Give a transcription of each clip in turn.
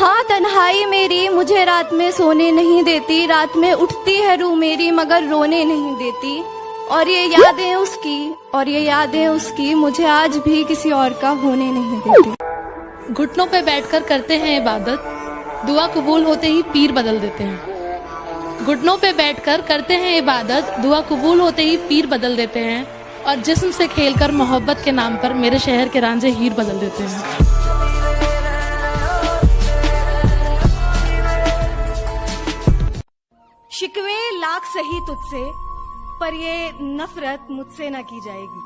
हाँ, तन्हाई मेरी मुझे रात में सोने नहीं देती, रात में उठती है रूह मेरी मगर रोने नहीं देती। और ये यादें उसकी मुझे आज भी किसी और का होने नहीं देती। घुटनों पे बैठकर करते हैं इबादत, दुआ कबूल होते ही पीर बदल देते हैं। घुटनों पे बैठकर करते हैं इबादत, दुआ कबूल होते ही पीर बदल देते हैं। और जिस्म से खेलकर मोहब्बत के नाम पर मेरे शहर के रांझे हीर बदल देते हैं। शिकवे लाख सही तुझसे, पर ये नफरत मुझसे न की जाएगी।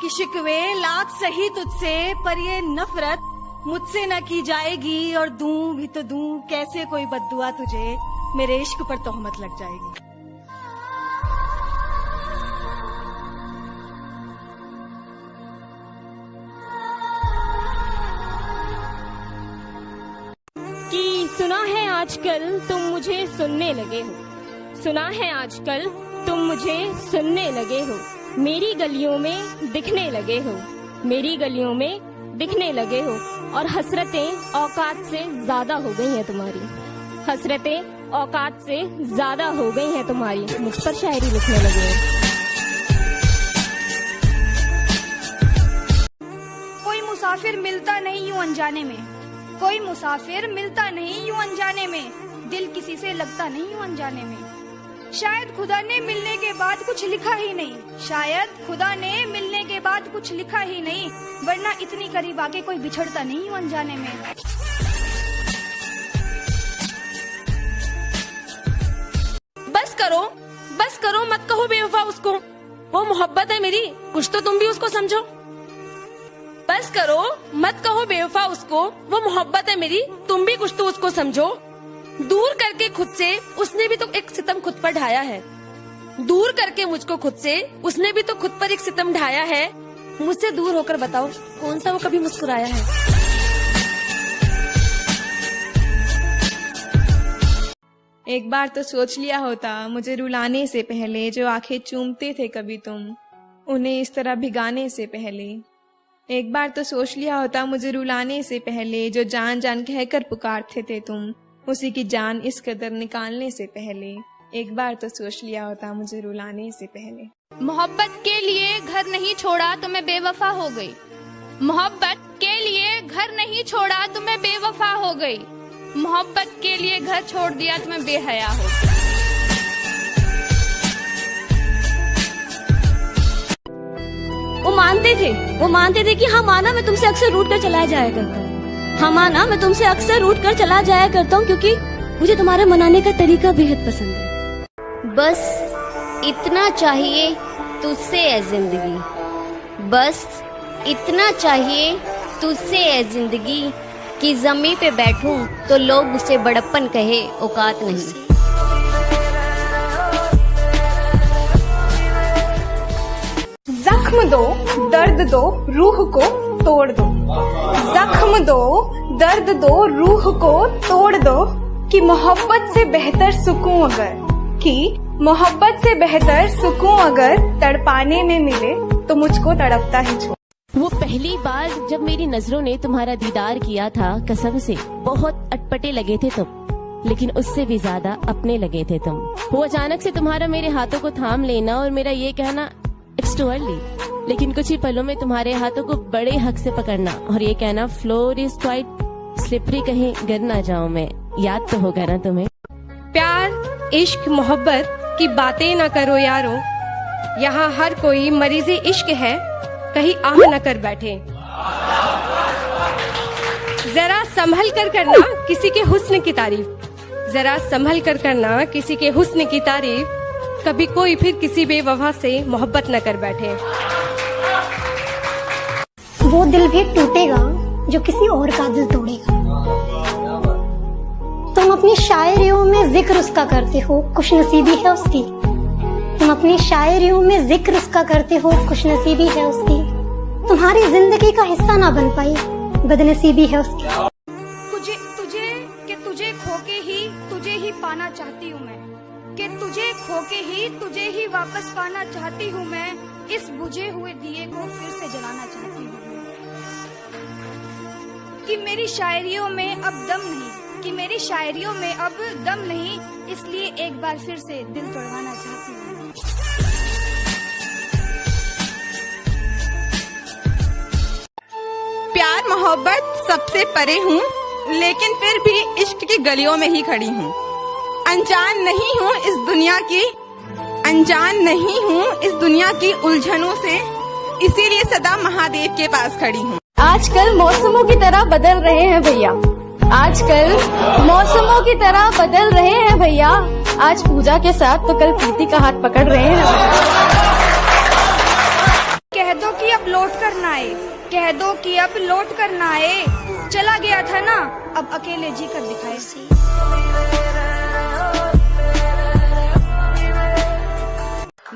कि शिकवे लाख सही तुझसे, पर ये नफरत मुझसे न की जाएगी। और दूं भी तो दूं कैसे कोई बद्दुआ तुझे, मेरे इश्क पर तोहमत लग जाएगी। कि सुना है आजकल तुम मुझे सुनने लगे हो, सुना है आजकल तुम मुझे सुनने लगे हो। मेरी गलियों में दिखने लगे हो, मेरी गलियों में दिखने लगे हो। और हसरतें औकात से ज्यादा हो गई हैं तुम्हारी, हसरतें औकात से ज्यादा हो गई हैं तुम्हारी। मुझ पर शायरी लिखने लगे हो। कोई मुसाफिर मिलता नहीं यूं अनजाने में, कोई मुसाफिर मिलता नहीं यूं अनजाने में। दिल किसी से लगता नहीं यूं अनजाने में। शायद खुदा ने मिलने के बाद कुछ लिखा ही नहीं, शायद खुदा ने मिलने के बाद कुछ लिखा ही नहीं। वरना इतनी करीब आके कोई बिछड़ता नहीं यूं अनजाने में। बस करो मत कहो बेवफा उसको, वो मोहब्बत है मेरी, कुछ तो तुम भी उसको समझो। बस करो मत कहो बेवफा उसको, वो मोहब्बत है मेरी, तुम भी कुछ तो उसको समझो। दूर करके खुद से उसने भी तो एक सितम खुद पर ढाया है, दूर करके मुझको खुद से उसने भी तो खुद पर एक सितम ढाया है। मुझसे दूर होकर बताओ कौन सा वो कभी मुस्कुराया है। एक बार तो सोच लिया होता मुझे रुलाने से पहले, जो आंखें चूमते थे कभी तुम उन्हें इस तरह भिगाने से पहले। एक बार तो सोच लिया होता मुझे रुलाने से पहले, जो जान जान कहकर पुकारते थे तुम उसी की जान इस कदर निकालने से पहले। एक बार तो सोच लिया होता मुझे रुलाने से पहले। मोहब्बत के लिए घर नहीं छोड़ा तो मैं बेवफा हो गई, मोहब्बत के लिए घर नहीं छोड़ा तो मैं बेवफा हो गई, मोहब्बत के लिए घर छोड़ दिया तो मैं बेहया हो गई। वो मानते थे कि हाँ माना मैं तुमसे अक्सर रूठ कर चला जाया करता हूँ, हाँ माना मैं तुमसे अक्सर रूठ कर चला जाया करता हूँ, क्योंकि मुझे तुम्हारे मनाने का तरीका बेहद पसंद है। बस इतना चाहिए तुझसे है जिंदगी, बस इतना चाहिए तुझसे है जिंदगी, कि जमीन पे बैठूं तो लोग उसे बड़प्पन कहे औकात नहीं। जख्म दो दर्द दो रूह को तोड़ दो, जख्म दो दर्द दो रूह को तोड़ दो। कि मोहब्बत से बेहतर सुकून अगर, कि मोहब्बत से बेहतर सुकून अगर तड़पाने में मिले तो मुझको तड़पता ही छोड़। वो पहली बार जब मेरी नजरों ने तुम्हारा दीदार किया था, कसम से बहुत अटपटे लगे थे तुम, लेकिन उससे भी ज्यादा अपने लगे थे तुम। वो अचानक से तुम्हारा मेरे हाथों को थाम लेना और मेरा ये कहना इट्स टू अर्ली, लेकिन कुछ ही पलों में तुम्हारे हाथों को बड़े हक से पकड़ना और ये कहना फ्लोर इज क्वाइट स्लिपरी, कहीं गिर ना जाऊं मैं। याद तो होगा ना तुम्हें। प्यार इश्क मोहब्बत की बातें ना करो यारो, यहाँ हर कोई मरीज़े इश्क है, कहीं आह न कर बैठे। जरा संभल कर करना किसी के हुस्न की तारीफ, जरा संभल कर करना किसी के हुस्न की तारीफ, कभी कोई फिर किसी बेवफा से मोहब्बत न कर बैठे। वो दिल भी टूटेगा जो किसी और का दिल तोड़ेगा। तुम अपनी शायरियों में जिक्र उसका करते हो, खुश नसीबी है उसकी। तुम अपनी शायरियों में जिक्र उसका करते हो, खुश नसीबी है उसकी। तुम्हारी जिंदगी का हिस्सा ना बन पाई, बदनसीबी है उसकी। तुझे खोके ही तुझे ही पाना चाहती हूँ मैं, कि तुझे खोके ही तुझे ही वापस पाना चाहती हूँ मैं। इस बुझे हुए दिए को फिर से जलाना चाहती हूँ मैं। कि मेरी शायरियों में अब दम नहीं, कि मेरी शायरियों में अब दम नहीं, इसलिए एक बार फिर से दिल तोड़वाना चाहती हूँ। प्यार मोहब्बत सबसे परे हूँ, लेकिन फिर भी इश्क की गलियों में ही खड़ी हूँ। अनजान नहीं हूँ इस दुनिया की उलझनों से, इसीलिए सदा महादेव के पास खड़ी हूँ। आजकल मौसमों की तरह बदल रहे हैं भैया, आजकल मौसमों की तरह बदल रहे हैं भैया। आज पूजा के साथ तो कल प्रीति का हाथ पकड़ रहे हैं। कह दो कि अब लौट कर ना आए, कह दो कि अब लौट कर ना आए। चला गया था ना, अब अकेले जी कर दिखाए।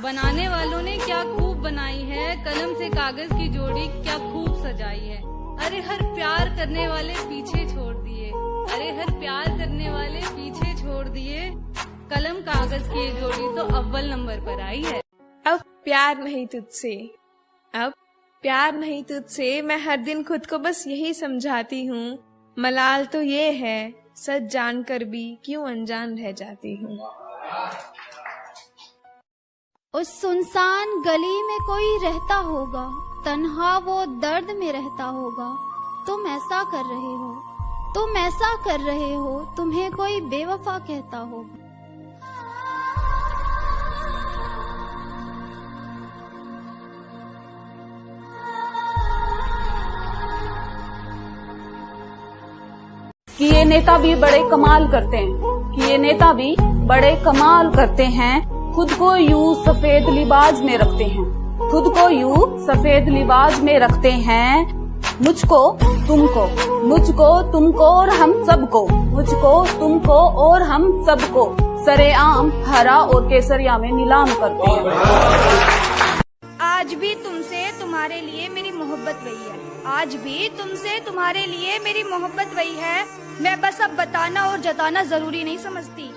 बनाने वालों ने क्या खूब बनाई है, कलम से कागज की जोड़ी क्या खूब सजाई है। अरे हर प्यार करने वाले पीछे छोड़ दिए, अरे हर प्यार करने वाले पीछे छोड़ दिए। कलम कागज की ये जोड़ी तो अव्वल नंबर पर आई है। अब प्यार नहीं तुझसे, अब प्यार नहीं तुझसे, मैं हर दिन खुद को बस यही समझाती हूँ। मलाल तो ये है, सच जानकर भी क्यों अनजान रह जाती हूँ। उस सुनसान गली में कोई रहता होगा, तन्हा वो दर्द में रहता होगा। तुम ऐसा कर रहे हो, तुम ऐसा कर रहे हो, तुम्हें कोई बेवफा कहता होगा। कि ये नेता भी बड़े कमाल करते हैं, कि ये नेता भी बड़े कमाल करते हैं। खुद को यूं सफेद लिबाज में रखते हैं, खुद को यूं सफेद लिबाज में रखते हैं। मुझको तुमको और हम सबको, मुझको तुमको और हम सबको सरेआम हरा और केसरिया में नीलाम करते हैं। आज भी तुमसे तुम्हारे लिए मेरी मोहब्बत वही है, आज भी तुमसे तुम्हारे लिए मेरी मोहब्बत वही है। मैं बस अब बताना और जताना जरूरी नहीं समझती।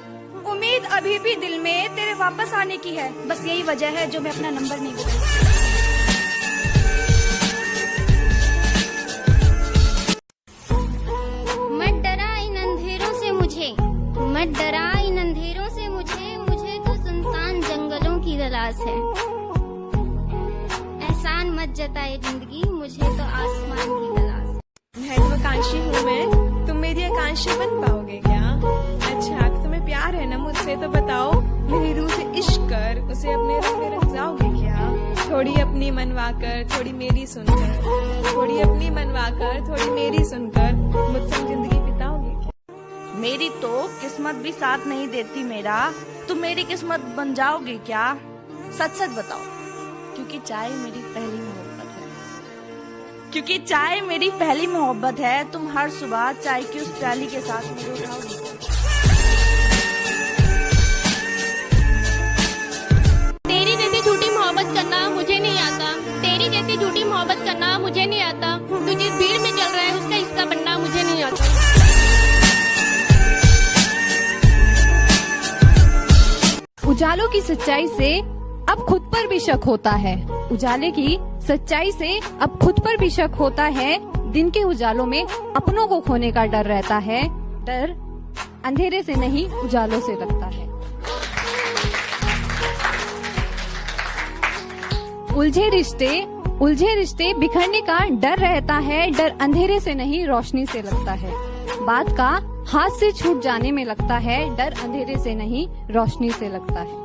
उम्मीद अभी भी दिल में तेरे वापस आने की है, बस यही वजह है जो मैं अपना नंबर नहीं बदलती। मत डरा इन अंधेरों से मुझे, मत डरा इन अंधेरों से मुझे, मुझे तो सुनसान जंगलों की तलाश है। एहसान मत जताए जिंदगी, मुझे तो आसमान की तलाश है। महत्वाकांक्षी हूँ मैं, तुम मेरी आकांक्षी बन पाओगे क्या? अच्छा तुम्हें प्यार है ना मुझसे, तो बताओ मेरी रूह से इश्क कर उसे अपने रूह में रख जाओगे क्या? थोड़ी अपनी मनवा कर थोड़ी मेरी सुनकर, थोड़ी अपनी मनवा कर थोड़ी मेरी सुनकर, मुझसे जिंदगी बिताओगे क्या? मेरी तो किस्मत भी साथ नहीं देती मेरा, तुम मेरी किस्मत बन जाओगे क्या? सच सच बताओ, क्योंकि चाय मेरी पहली मोहब्बत है, क्योंकि चाय मेरी पहली मोहब्बत है। तुम हर सुबह चाय की उस प्याली के साथ मुझे उठाओगे। तेरी जैसी झूठी मोहब्बत करना मुझे नहीं आता, तेरी जैसी झूठी मोहब्बत करना मुझे नहीं आता। तू जिस भीड़ में चल रहा है उसका हिस्सा बनना मुझे नहीं आता। उजालों की सच्चाई से अब खुद पर भी शक होता है, उजाले की सच्चाई से अब खुद पर भी शक होता है। दिन के उजालों में अपनों को खोने का डर रहता है, डर अंधेरे से नहीं उजालों से लगता है। उलझे रिश्ते बिखरने का डर रहता है, डर अंधेरे से नहीं रोशनी से लगता है। बात का हाथ से छूट जाने में लगता है, डर अंधेरे से नहीं रोशनी से लगता है।